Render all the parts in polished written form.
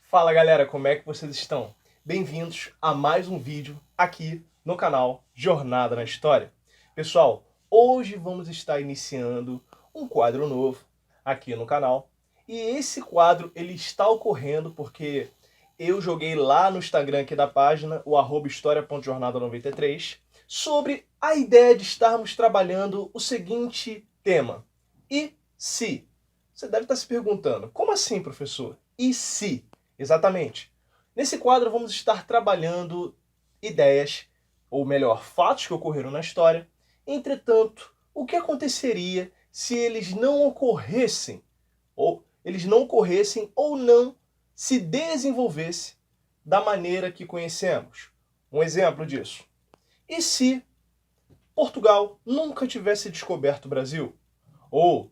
Fala galera, como é que vocês estão? Bem-vindos a mais um vídeo aqui no canal Jornada na História. Pessoal, hoje vamos estar iniciando um quadro novo aqui no canal. E esse quadro ele está ocorrendo porque eu joguei lá no Instagram aqui da página, o @historia.jornada93, sobre a ideia de estarmos trabalhando o seguinte tema. E se? Você deve estar se perguntando, como assim, professor? E se? Exatamente. Nesse quadro vamos estar trabalhando ideias, ou melhor, fatos que ocorreram na história. Entretanto, o que aconteceria se eles não ocorressem, ou não se desenvolvesse da maneira que conhecemos? Um exemplo disso. E se Portugal nunca tivesse descoberto o Brasil? Ou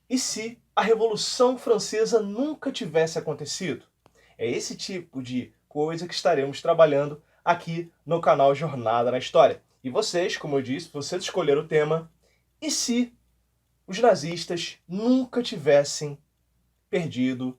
e se a Revolução Francesa nunca tivesse acontecido? É esse tipo de coisa que estaremos trabalhando aqui no canal Jornada na História. E vocês, como eu disse, vocês escolheram o tema. E se os nazistas nunca tivessem perdido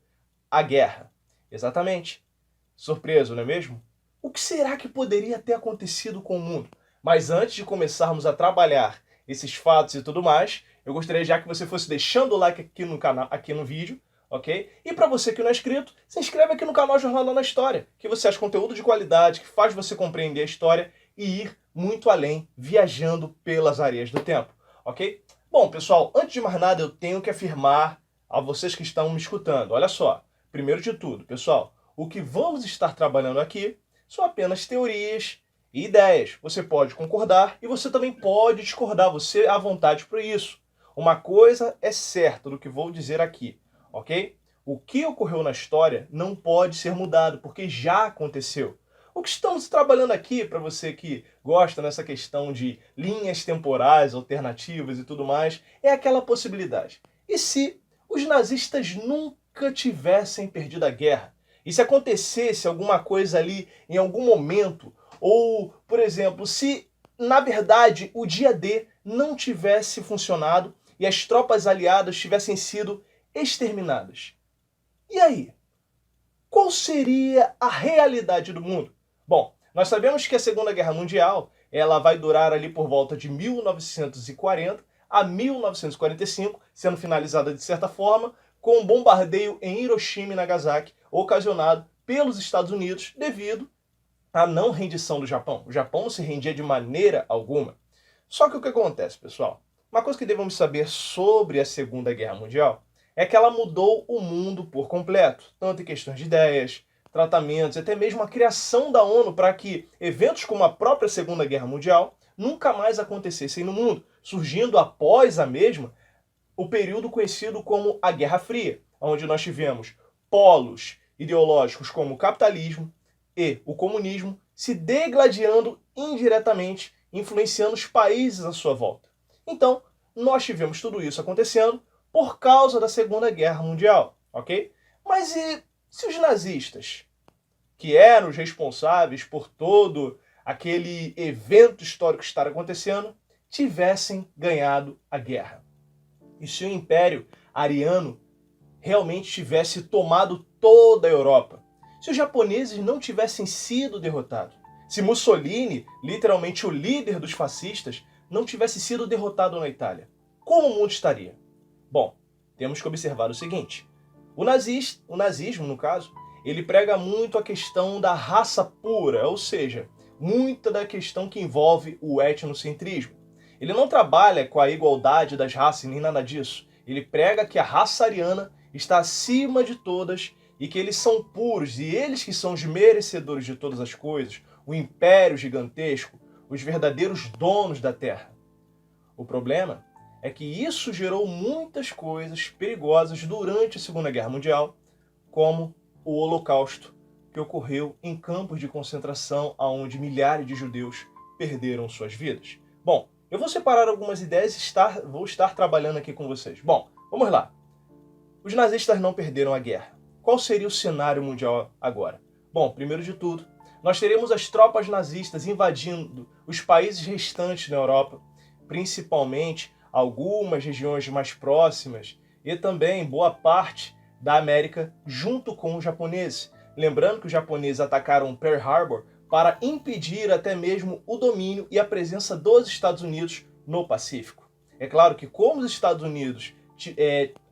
a guerra? Exatamente. Surpreso, não é mesmo? O que será que poderia ter acontecido com o mundo? Mas antes de começarmos a trabalhar esses fatos e tudo mais, eu gostaria já que você fosse deixando o like aqui no canal, aqui no vídeo, ok? E para você que não é inscrito, se inscreve aqui no canal Jornada na História, que você acha conteúdo de qualidade, que faz você compreender a história e ir muito além, viajando pelas areias do tempo, ok? Bom, pessoal, antes de mais nada, eu tenho que afirmar a vocês que estão me escutando. Olha só, primeiro de tudo, pessoal, o que vamos estar trabalhando aqui são apenas teorias e ideias. Você pode concordar e você também pode discordar, você é à vontade para isso. Uma coisa é certa do que vou dizer aqui, ok? O que ocorreu na história não pode ser mudado, porque já aconteceu. O que estamos trabalhando aqui, para você que gosta nessa questão de linhas temporais, alternativas e tudo mais, é aquela possibilidade. E se os nazistas nunca tivessem perdido a guerra? E se acontecesse alguma coisa ali em algum momento, ou, por exemplo, se na verdade o dia D não tivesse funcionado e as tropas aliadas tivessem sido exterminadas? E aí? Qual seria a realidade do mundo? Bom, nós sabemos que a Segunda Guerra Mundial ela vai durar ali por volta de 1940 a 1945, sendo finalizada de certa forma com um bombardeio em Hiroshima e Nagasaki, ocasionado pelos Estados Unidos devido à não rendição do Japão. O Japão não se rendia de maneira alguma. Só que o que acontece, pessoal? Uma coisa que devemos saber sobre a Segunda Guerra Mundial é que ela mudou o mundo por completo, tanto em questões de ideias, tratamentos, até mesmo a criação da ONU para que eventos como a própria Segunda Guerra Mundial nunca mais acontecessem no mundo, surgindo após a mesma o período conhecido como a Guerra Fria, onde nós tivemos polos ideológicos como o capitalismo e o comunismo se degladiando indiretamente, influenciando os países à sua volta. Então, nós tivemos tudo isso acontecendo por causa da Segunda Guerra Mundial, ok? Mas e se os nazistas, que eram os responsáveis por todo aquele evento histórico estar acontecendo, tivessem ganhado a guerra? E se o Império Ariano realmente tivesse tomado toda a Europa? Se os japoneses não tivessem sido derrotados? Se Mussolini, literalmente o líder dos fascistas, não tivesse sido derrotado na Itália? Como o mundo estaria? Bom, temos que observar o seguinte. O nazismo, no caso, ele prega muito a questão da raça pura, ou seja, muita da questão que envolve o etnocentrismo. Ele não trabalha com a igualdade das raças nem nada disso. Ele prega que a raça ariana está acima de todas e que eles são puros e eles que são os merecedores de todas as coisas, o império gigantesco, os verdadeiros donos da terra. O problema é que isso gerou muitas coisas perigosas durante a Segunda Guerra Mundial, como o Holocausto, que ocorreu em campos de concentração onde milhares de judeus perderam suas vidas. Bom, eu vou separar algumas ideias e vou estar trabalhando aqui com vocês. Bom, vamos lá. Os nazistas não perderam a guerra. Qual seria o cenário mundial agora? Bom, primeiro de tudo, nós teremos as tropas nazistas invadindo os países restantes na Europa, principalmente algumas regiões mais próximas e também boa parte da América junto com os japoneses, Lembrando que os japoneses atacaram Pearl Harbor para impedir até mesmo o domínio e a presença dos Estados Unidos no Pacífico. É claro que como os Estados Unidos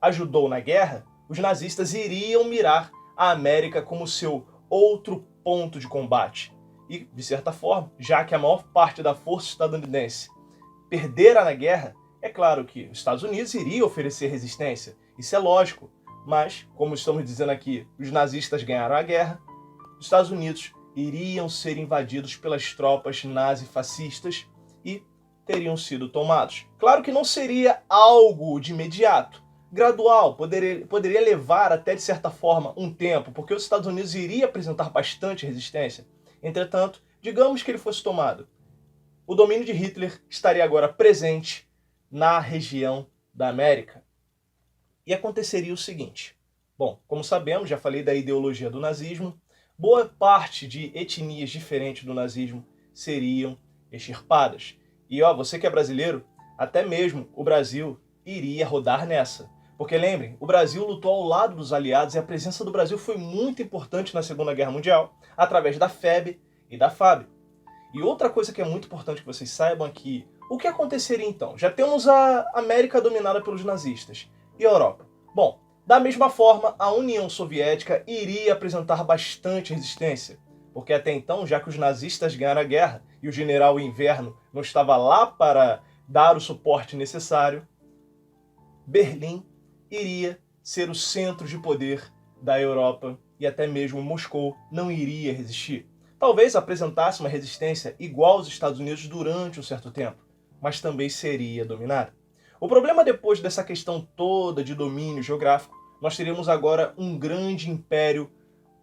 ajudou na guerra, os nazistas iriam mirar a América como seu outro ponto de combate. E, de certa forma, já que a maior parte da força estadunidense perdera na guerra, é claro que os Estados Unidos iriam oferecer resistência. Isso é lógico. Mas, como estamos dizendo aqui, os nazistas ganharam a guerra, os Estados Unidos iriam ser invadidos pelas tropas nazifascistas e teriam sido tomados. Claro que não seria algo de imediato, gradual, poderia levar até de certa forma um tempo, porque os Estados Unidos iriam apresentar bastante resistência. Entretanto, digamos que ele fosse tomado. O domínio de Hitler estaria agora presente na região da América. E aconteceria o seguinte. Bom, como sabemos, já falei da ideologia do nazismo, boa parte de etnias diferentes do nazismo seriam extirpadas. E você que é brasileiro, até mesmo o Brasil iria rodar nessa. Porque lembrem, o Brasil lutou ao lado dos aliados e a presença do Brasil foi muito importante na Segunda Guerra Mundial, através da FEB e da FAB. E outra coisa que é muito importante que vocês saibam aqui, o que aconteceria então? Já temos a América dominada pelos nazistas e a Europa. Bom, da mesma forma, a União Soviética iria apresentar bastante resistência, porque até então, já que os nazistas ganharam a guerra e o general Inverno não estava lá para dar o suporte necessário, Berlim iria ser o centro de poder da Europa e até mesmo Moscou não iria resistir. Talvez apresentasse uma resistência igual aos Estados Unidos durante um certo tempo, mas também seria dominada. O problema depois dessa questão toda de domínio geográfico, nós teríamos agora um grande império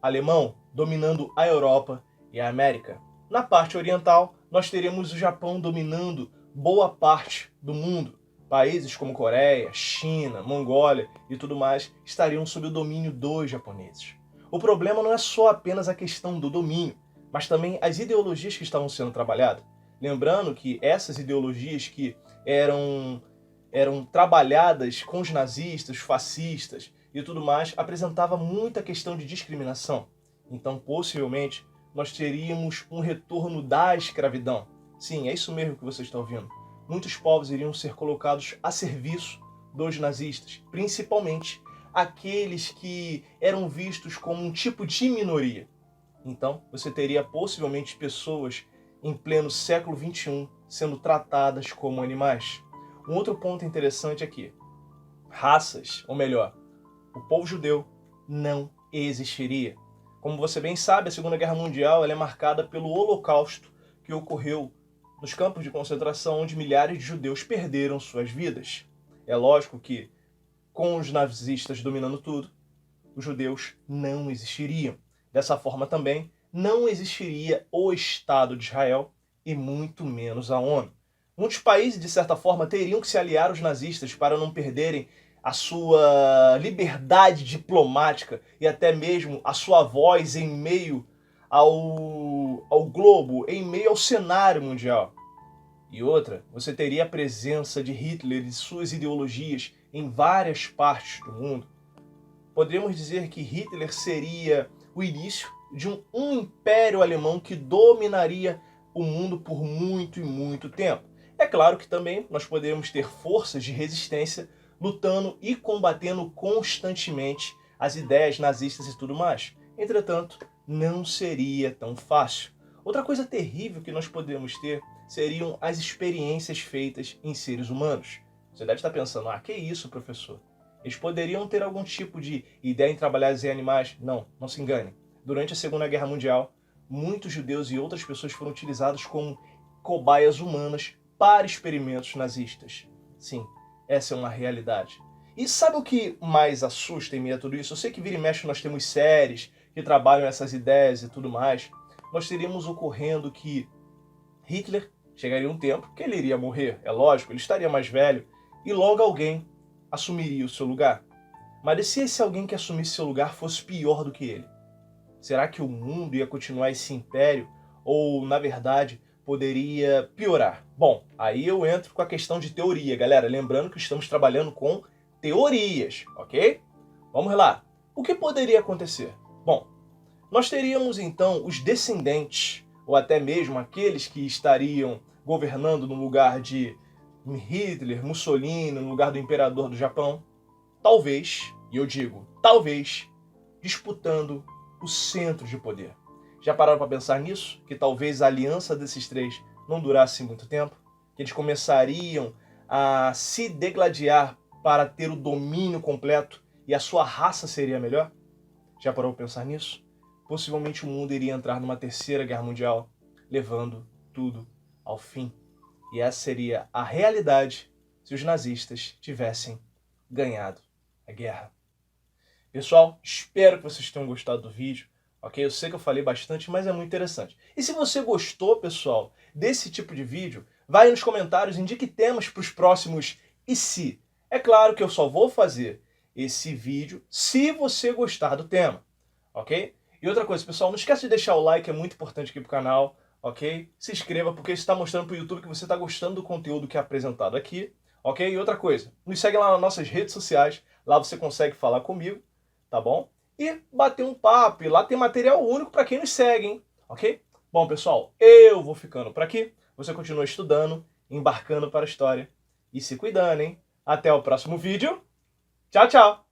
alemão dominando a Europa e a América. Na parte oriental, nós teríamos o Japão dominando boa parte do mundo. Países como Coreia, China, Mongólia e tudo mais estariam sob o domínio dos japoneses. O problema não é só apenas a questão do domínio, mas também as ideologias que estavam sendo trabalhadas. Lembrando que essas ideologias que eram trabalhadas com os nazistas, os fascistas e tudo mais, apresentava muita questão de discriminação. Então, possivelmente, nós teríamos um retorno da escravidão. Sim, é isso mesmo que você está ouvindo. Muitos povos iriam ser colocados a serviço dos nazistas, principalmente aqueles que eram vistos como um tipo de minoria. Então, você teria possivelmente pessoas em pleno século XXI sendo tratadas como animais. Um outro ponto interessante é que raças, ou melhor, o povo judeu não existiria. Como você bem sabe, a Segunda Guerra Mundial ela é marcada pelo Holocausto que ocorreu nos campos de concentração onde milhares de judeus perderam suas vidas. É lógico que, com os nazistas dominando tudo, os judeus não existiriam. Dessa forma também, não existiria o Estado de Israel e muito menos a ONU. Muitos países, de certa forma, teriam que se aliar aos nazistas para não perderem a sua liberdade diplomática e até mesmo a sua voz em meio ao globo, em meio ao cenário mundial. E outra, você teria a presença de Hitler e suas ideologias em várias partes do mundo. Poderíamos dizer que Hitler seria o início de um império alemão que dominaria o mundo por muito e muito tempo. É claro que também nós poderíamos ter forças de resistência lutando e combatendo constantemente as ideias nazistas e tudo mais. Entretanto, não seria tão fácil. Outra coisa terrível que nós podemos ter seriam as experiências feitas em seres humanos. Você deve estar pensando, que isso, professor? Eles poderiam ter algum tipo de ideia em trabalhar em animais? Não, não se engane. Durante a Segunda Guerra Mundial, muitos judeus e outras pessoas foram utilizados como cobaias humanas para experimentos nazistas. Sim, essa é uma realidade. E sabe o que mais assusta em meio a tudo isso? Eu sei que vira e mexe nós temos séries que trabalham essas ideias e tudo mais. Nós teríamos ocorrendo que Hitler chegaria um tempo que ele iria morrer, é lógico, ele estaria mais velho, e logo alguém assumiria o seu lugar. Mas e se esse alguém que assumisse seu lugar fosse pior do que ele? Será que o mundo ia continuar esse império? Ou, na verdade, poderia piorar? Bom, aí eu entro com a questão de teoria, galera. Lembrando que estamos trabalhando com teorias, ok? Vamos lá. O que poderia acontecer? Bom, nós teríamos então os descendentes, ou até mesmo aqueles que estariam governando no lugar de Hitler, Mussolini, no lugar do imperador do Japão, talvez, e eu digo talvez, disputando o centro de poder. Já pararam para pensar nisso? Que talvez a aliança desses três não durasse muito tempo? Que eles começariam a se degladiar para ter o domínio completo e a sua raça seria melhor? Já parou para pensar nisso? Possivelmente o mundo iria entrar numa terceira guerra mundial, levando tudo ao fim. E essa seria a realidade se os nazistas tivessem ganhado a guerra. Pessoal, espero que vocês tenham gostado do vídeo, ok? Eu sei que eu falei bastante, mas é muito interessante. E se você gostou, pessoal, desse tipo de vídeo, vai aí nos comentários, indique temas para os próximos e se. É claro que eu só vou fazer esse vídeo se você gostar do tema, ok? E outra coisa, pessoal, não esquece de deixar o like, é muito importante aqui pro canal, ok? Se inscreva, porque isso está mostrando para o YouTube que você está gostando do conteúdo que é apresentado aqui, ok? E outra coisa, nos segue lá nas nossas redes sociais, lá você consegue falar comigo, tá bom? E bater um papo, e lá tem material único para quem nos segue, hein? Ok? Bom, pessoal, eu vou ficando por aqui, você continua estudando, embarcando para a história e se cuidando, hein? Até o próximo vídeo, tchau, tchau!